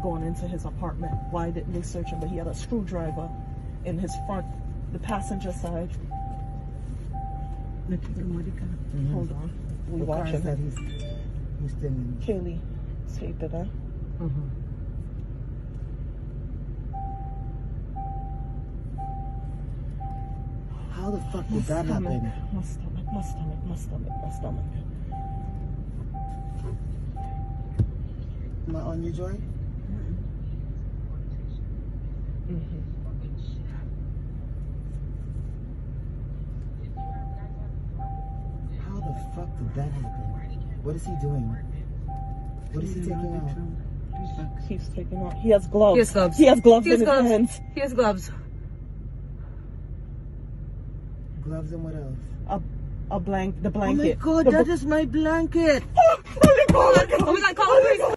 going into his apartment. Why didn't they search him? But he had a screwdriver in his front, the passenger side. Mm-hmm. Hold on. We watching that him. he's still in. Kaylee saved it, huh? Mm-hmm. How the fuck did that happen? My stomach. Am I on you, Joy? Mm-hmm. How the fuck did that happen? What is he doing? What is he taking out? He's taking out. He has gloves. He has gloves. He has gloves He has in gloves. his hands. He has gloves. Gloves and what else? The blanket. Oh my god, that is my blanket! Oh my god, call the police.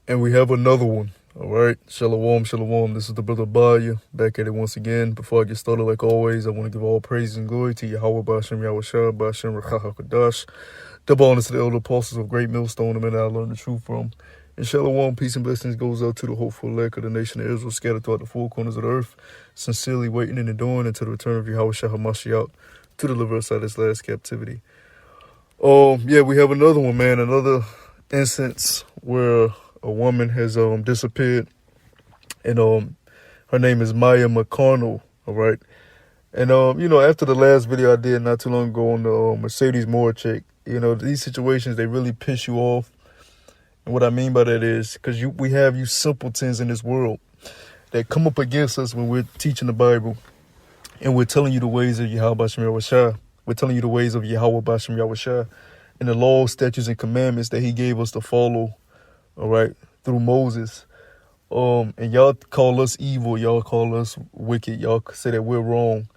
And we have another one. All right. Shalom, shalom. This is the brother MIYA back at it once again. Before I get started, like always, I want to give all praise and glory to Yahweh B'Hashem Yahushua B'Hashem Rechach HaKadosh. Double honor to the elder apostles of Great Millstone, the men that I learned the truth from. And shalom, peace and blessings goes out to the hopeful elect of the nation of Israel scattered throughout the four corners of the earth, sincerely waiting and enduring until the return of Yahweh HaMashiach to deliver us out of this last captivity. Yeah, we have another one, man. Another instance where a woman has disappeared, and her name is Maya McConnell. All right, and after the last video I did not too long ago on the Mercedes Moore chick, these situations, they really piss you off. And what I mean by that is because we have you simpletons in this world that come up against us when we're teaching the Bible, and we're telling you the ways of Yahweh B'Hashem Yahushua. We're telling you the ways of Yahweh B'Hashem Yahushua and the laws, statutes, and commandments that he gave us to follow, all right, through Moses. And y'all call us evil. Y'all call us wicked. Y'all say that we're wrong.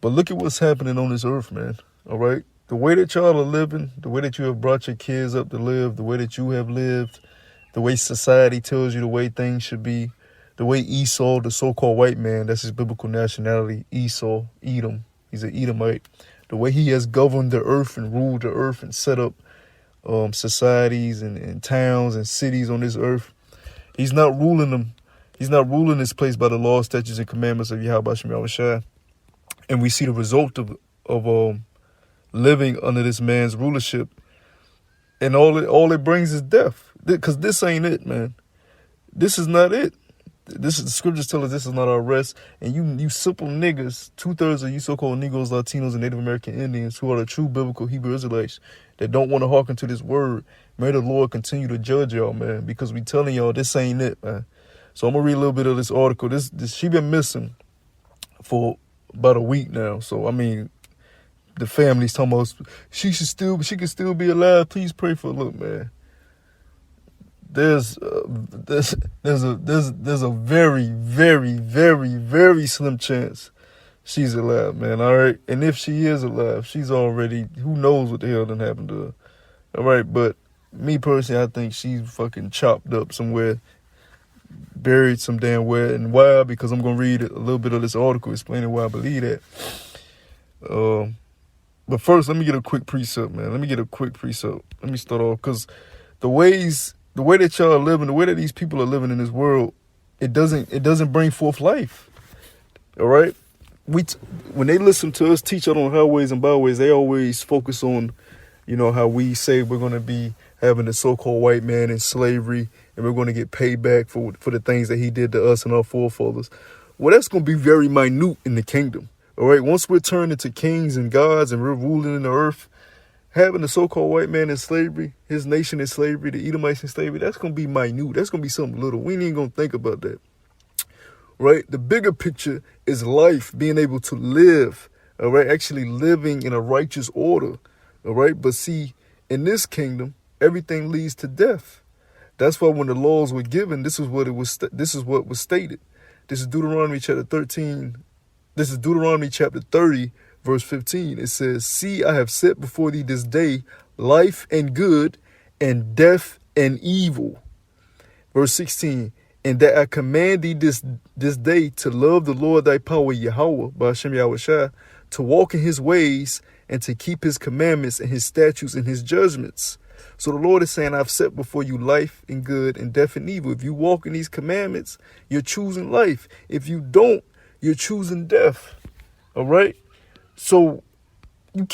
But look at what's happening on this earth, man, all right? The way that y'all are living, the way that you have brought your kids up to live, the way that you have lived, the way society tells you the way things should be, the way Esau, the so-called white man, that's his biblical nationality, Esau, Edom, he's an Edomite. The way he has governed the earth and ruled the earth and set up societies and towns and cities on this earth, he's not ruling them. He's not ruling this place by the law, statutes, and commandments of Yahweh B'Hashem Yahushua. And we see the result of living under this man's rulership. And all it brings is death. Because this ain't it, man. This is not it. The scriptures tell us this is not our rest. And you simple niggas, 2/3 of you so-called Negroes, Latinos, and Native American Indians who are the true biblical Hebrew Israelites that don't want to hearken to this word, may the Lord continue to judge y'all, man, because we telling y'all this ain't it, man. So I'm going to read a little bit of this article. This she been missing for about a week now. So, I mean, the family's talking about she can still be alive. Please pray for her. Look, man. There's a very, very, very, very slim chance she's alive, man. All right. And if she is alive, she's already, who knows what the hell done happened to her. All right. But me personally, I think she's fucking chopped up somewhere, buried some damn where. And why? Because I'm going to read a little bit of this article explaining why I believe that. But first, let me get a quick precept, man. Let me start off because the way that y'all are living, the way that these people are living in this world, it doesn't bring forth life. All right? When they listen to us teach out on highways and byways, they always focus on, how we say we're going to be having the so-called white man in slavery and we're going to get paid back for the things that he did to us and our forefathers. Well, that's going to be very minute in the kingdom. All right? Once we're turned into kings and gods and we're ruling in the earth, having the so-called white man in slavery, his nation in slavery, the Edomites in slavery, that's going to be minute. That's going to be something little. We ain't even going to think about that, right? The bigger picture is life, being able to live, all right, actually living in a righteous order, all right? But see, in this kingdom, everything leads to death. That's why when the laws were given, this is what was stated. This is Deuteronomy chapter 13. This is Deuteronomy chapter 30. Verse 15, it says, "See, I have set before thee this day life and good, and death and evil." Verse 16, "And that I command thee this day to love the Lord thy power, Yahweh, B'Hashem Yahushua, to walk in his ways, and to keep his commandments and his statutes and his judgments." So the Lord is saying, I've set before you life and good and death and evil. If you walk in these commandments, you're choosing life. If you don't, you're choosing death. All right? So you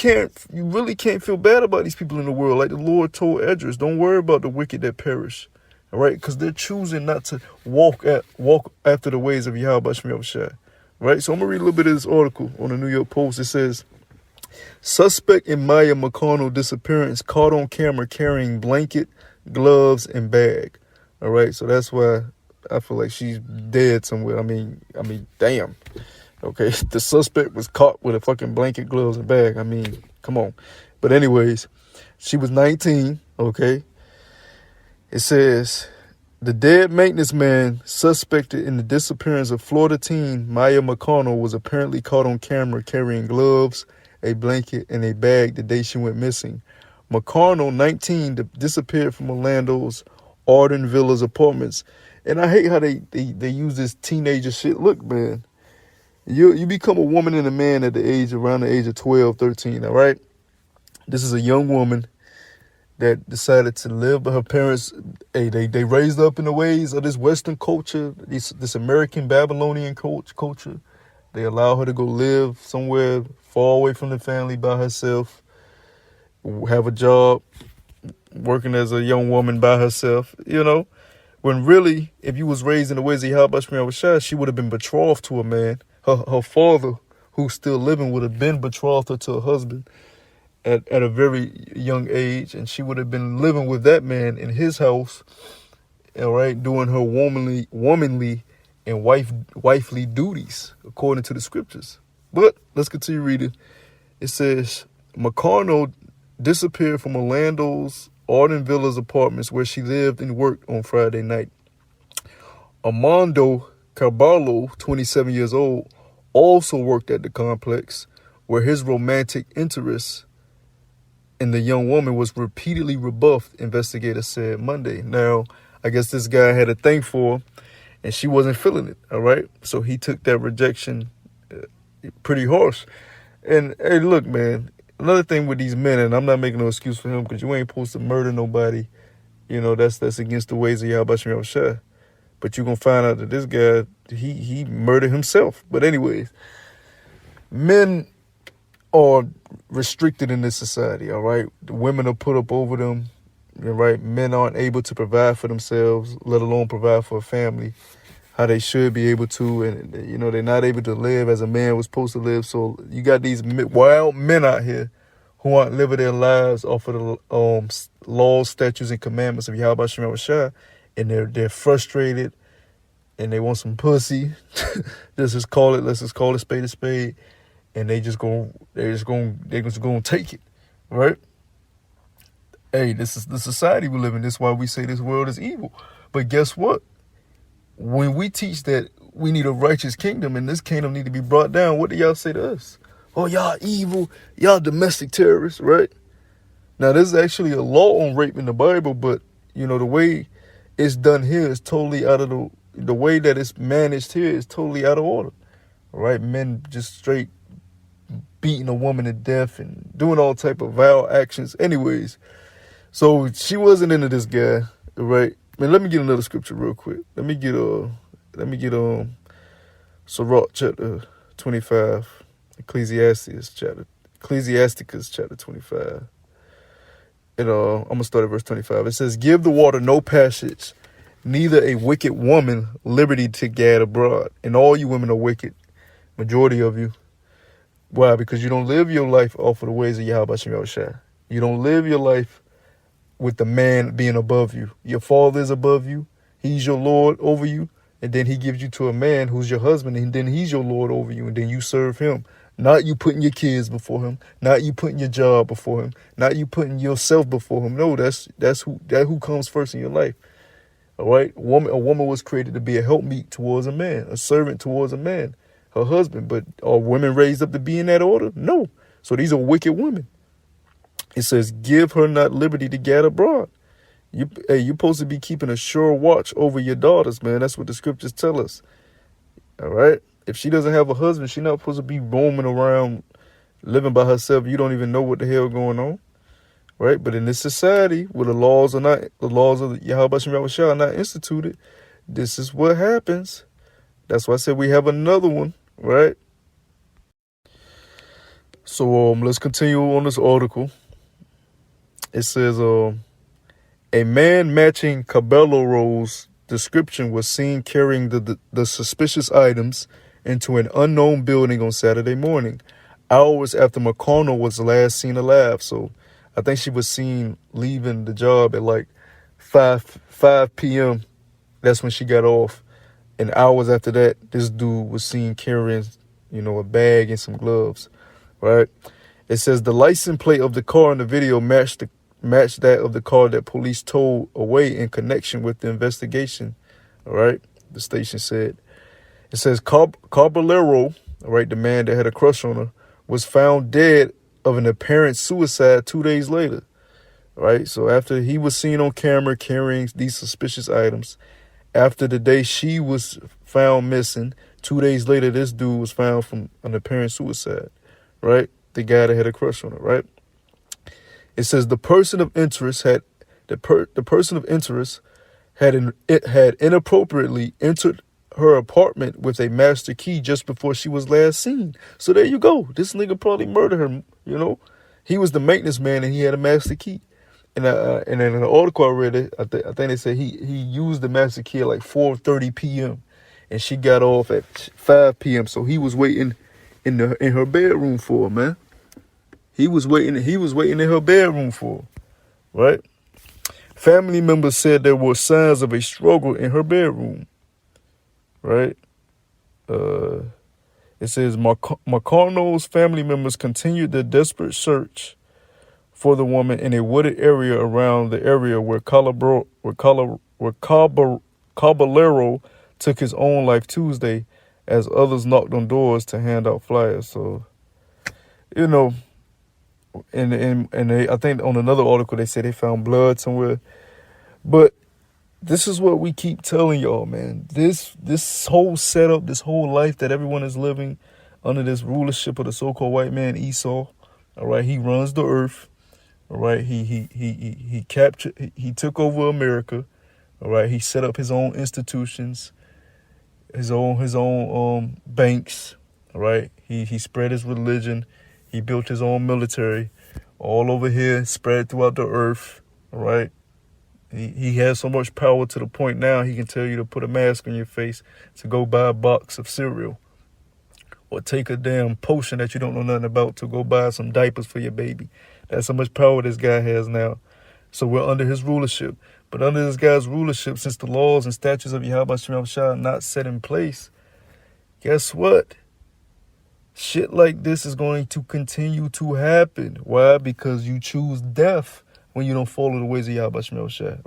really can't feel bad about these people in the world. Like the Lord told Esdras, don't worry about the wicked that perish. All right? Because they're choosing not to walk after the ways of Yahweh Shem Yahushua. Right? So I'm going to read a little bit of this article on the New York Post. It says, suspect in Maya McConnell disappearance caught on camera carrying blanket, gloves, and bag. All right? So that's why I feel like she's dead somewhere. I mean, damn. Okay, the suspect was caught with a fucking blanket, gloves, and bag. I mean, come on. But anyways, she was 19, okay? It says, the dead maintenance man suspected in the disappearance of Florida teen Maya McConnell was apparently caught on camera carrying gloves, a blanket, and a bag the day she went missing. McConnell, 19, disappeared from Orlando's Arden Villas apartments. And I hate how they use this teenager shit. Look, man. You become a woman and a man at around the age of 12, 13, all right? This is a young woman that decided to live, but her parents, they raised up in the ways of this Western culture, this American Babylonian culture. They allow her to go live somewhere far away from the family by herself, have a job, working as a young woman by herself, you know? When really, if you was raised in the ways of Yahweh Shem Yahushua, she would have been betrothed to a man. Her father, who's still living, would have been betrothed her to a husband at a very young age, and she would have been living with that man in his house, all right, doing her womanly and wifely duties according to the scriptures. But let's continue reading. It says, McConnell disappeared from Orlando's Arden Villas apartments where she lived and worked on Friday night. Armando Carballo, 27 years old, also worked at the complex where his romantic interest in the young woman was repeatedly rebuffed, investigators said Monday. Now, I guess this guy had a thing for her, and she wasn't feeling it, all right? So he took that rejection pretty harsh. And, hey, look, man, another thing with these men, and I'm not making no excuse for him because you ain't supposed to murder nobody. You know, that's against the ways of Yahweh Shem Yahushua. But you're going to find out that this guy, he murdered himself. But anyways, men are restricted in this society, all right? The women are put up over them, all right? Men aren't able to provide for themselves, let alone provide for a family, how they should be able to. And, you know, they're not able to live as a man was supposed to live. So you got these wild men out here who aren't living their lives off of the laws, statutes, and commandments of Yahweh Shem Yahushua. And they're frustrated, and they want some pussy. let's just call it spade a spade, and they're just gonna take it, right? Hey, this is the society we live in. This is why we say this world is evil. But guess what? When we teach that we need a righteous kingdom, and this kingdom need to be brought down, what do y'all say to us? Oh, y'all evil, y'all domestic terrorists, right? Now, there's actually a law on rape in the Bible, but you know the way it's done here is totally out of the way that it's managed here is totally out of order. All right, men just straight beating a woman to death and doing all type of vile actions. Anyways, so she wasn't into this guy, right? Man, let me get another scripture real quick. Let me get Sirach chapter 25, Ecclesiasticus chapter 25. And I'm going to start at verse 25. It says, give the water no passage, neither a wicked woman liberty to gad abroad. And all you women are wicked, majority of you. Why? Because you don't live your life off of the ways of Yahweh Shem Yahushua. You don't live your life with the man being above you. Your father is above you. He's your Lord over you. And then he gives you to a man who's your husband. And then he's your Lord over you. And then you serve him. Not you putting your kids before him. Not you putting your job before him. Not you putting yourself before him. No, that's who comes first in your life. All right? A woman was created to be a helpmeet towards a man, a servant towards a man, her husband. But are women raised up to be in that order? No. So these are wicked women. It says, give her not liberty to gad abroad. You're supposed to be keeping a sure watch over your daughters, man. That's what the scriptures tell us. All right? If she doesn't have a husband, she's not supposed to be roaming around living by herself. You don't even know what the hell going on. right? But in this society where the laws of Yahweh Hashem Yahushua are not instituted, this is what happens. That's why I said we have another one, right? So let's continue on this article. It says a man matching Caballero's description was seen carrying the suspicious items into an unknown building on Saturday morning, hours after McConnell was last seen alive. So I think she was seen leaving the job at like 5 p.m. That's when she got off. And hours after that, this dude was seen carrying, a bag and some gloves, right? It says the license plate of the car in the video matched that of the car that police towed away in connection with the investigation, all right? The station said. It says Caballero, all right, the man that had a crush on her, was found dead of an apparent suicide 2 days later, right? So after he was seen on camera carrying these suspicious items, after the day she was found missing, 2 days later, this dude was found from an apparent suicide, right? The guy that had a crush on her, right? It says the person of interest had inappropriately entered her apartment with a master key just before she was last seen. So there you go. This nigga probably murdered her. He was the maintenance man and he had a master key. And in an article I read, I think they said he used the master key at like 4:30 p.m. and she got off at 5 p.m. So he was waiting in her bedroom for her, man. He was waiting in her bedroom for her, right? Family members said there were signs of a struggle in her bedroom, right? It says McConnell's family members continued their desperate search for the woman in a wooded area around the area where Caballero took his own life Tuesday, as others knocked on doors to hand out flyers. So, and I think on another article they said they found blood somewhere. But this is what we keep telling y'all, man. This whole setup, this whole life that everyone is living under this rulership of the so-called white man Esau. All right, he runs the earth. All right, he took over America. All right, he set up his own institutions, his own banks. All right, he spread his religion. He built his own military all over here, spread throughout the earth. All right, he has so much power to the point now he can tell you to put a mask on your face to go buy a box of cereal, or take a damn potion that you don't know nothing about to go buy some diapers for your baby. That's how much power this guy has now. So we're under his rulership. But under this guy's rulership, since the laws and statutes of Yahweh are not set in place, guess what? Shit like this is going to continue to happen. Why? Because you choose death when you don't follow the ways of Yahweh,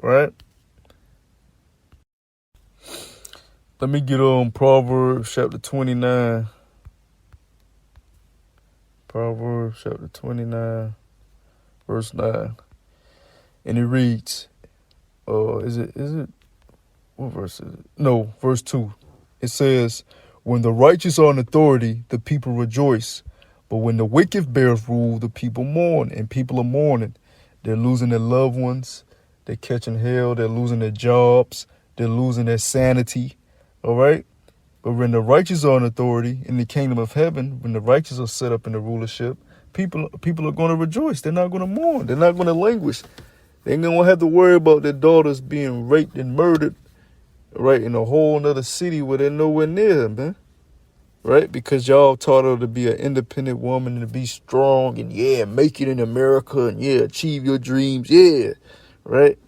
right? Let me get on Proverbs chapter 29. Proverbs chapter 29. Verse 9, and it reads, what verse is it? No, verse 2. It says, when the righteous are in authority, the people rejoice. But when the wicked bears rule, the people mourn, and people are mourning. They're losing their loved ones. They're catching hell. They're losing their jobs. They're losing their sanity. All right? But when the righteous are in authority in the kingdom of heaven, when the righteous are set up in the rulership, people are going to rejoice. They're not going to mourn. They're not going to languish. They ain't going to have to worry about their daughters being raped and murdered, right, in a whole nother city where they're nowhere near, man. Right? Because y'all taught her to be an independent woman and to be strong and, make it in America and, achieve your dreams. Yeah. Right?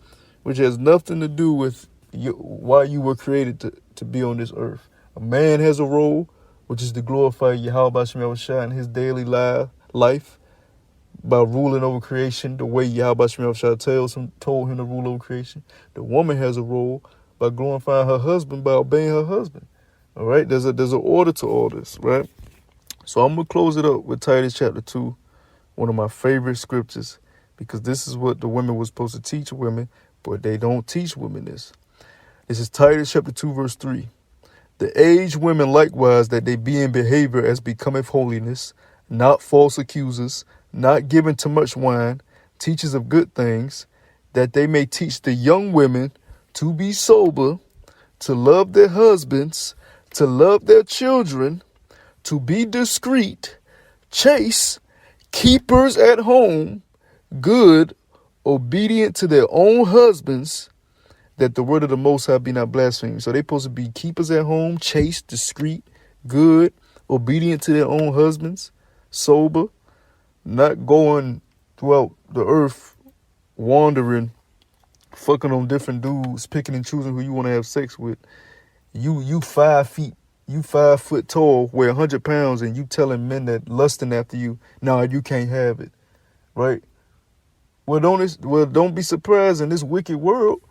Which has nothing to do with why you were created to be on this earth. A man has a role, which is to glorify Yahweh Shai in his daily life by ruling over creation the way Yahweh Shai told him to rule over creation. The woman has a role by glorifying her husband by obeying her husband. All right, there's an order to all this, right? So I'm gonna close it up with Titus chapter 2, one of my favorite scriptures, because this is what the women were supposed to teach women, but they don't teach women this. This is Titus chapter 2, verse 3. The aged women likewise, that they be in behavior as becometh holiness, not false accusers, not given to much wine, teachers of good things, that they may teach the young women to be sober, to love their husbands, to love their children, to be discreet, chaste, keepers at home, good, obedient to their own husbands, that the word of the Most High be not blasphemed. So they supposed to be keepers at home, chaste, discreet, good, obedient to their own husbands, sober, not going throughout the earth, wandering, fucking on different dudes, picking and choosing who you want to have sex with. You 5 feet, you 5 foot tall, weigh 100 pounds, and you telling men that lusting after you, nah, you can't have it, right? Well, don't be surprised in this wicked world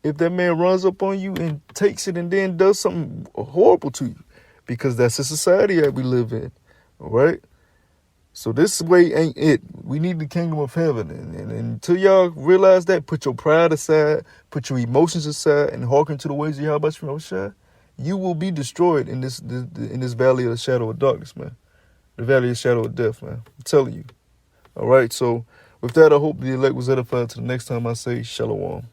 if that man runs up on you and takes it and then does something horrible to you, because that's the society that we live in, all right? So this way ain't it. We need the kingdom of heaven. And until y'all realize that, put your pride aside, put your emotions aside, and hearken to the ways of Yahweh Shai, you will be destroyed in this valley of the shadow of darkness, man. The valley of the shadow of death, man. I'm telling you. All right, so with that, I hope the elect was edified. To the next time I say shalom.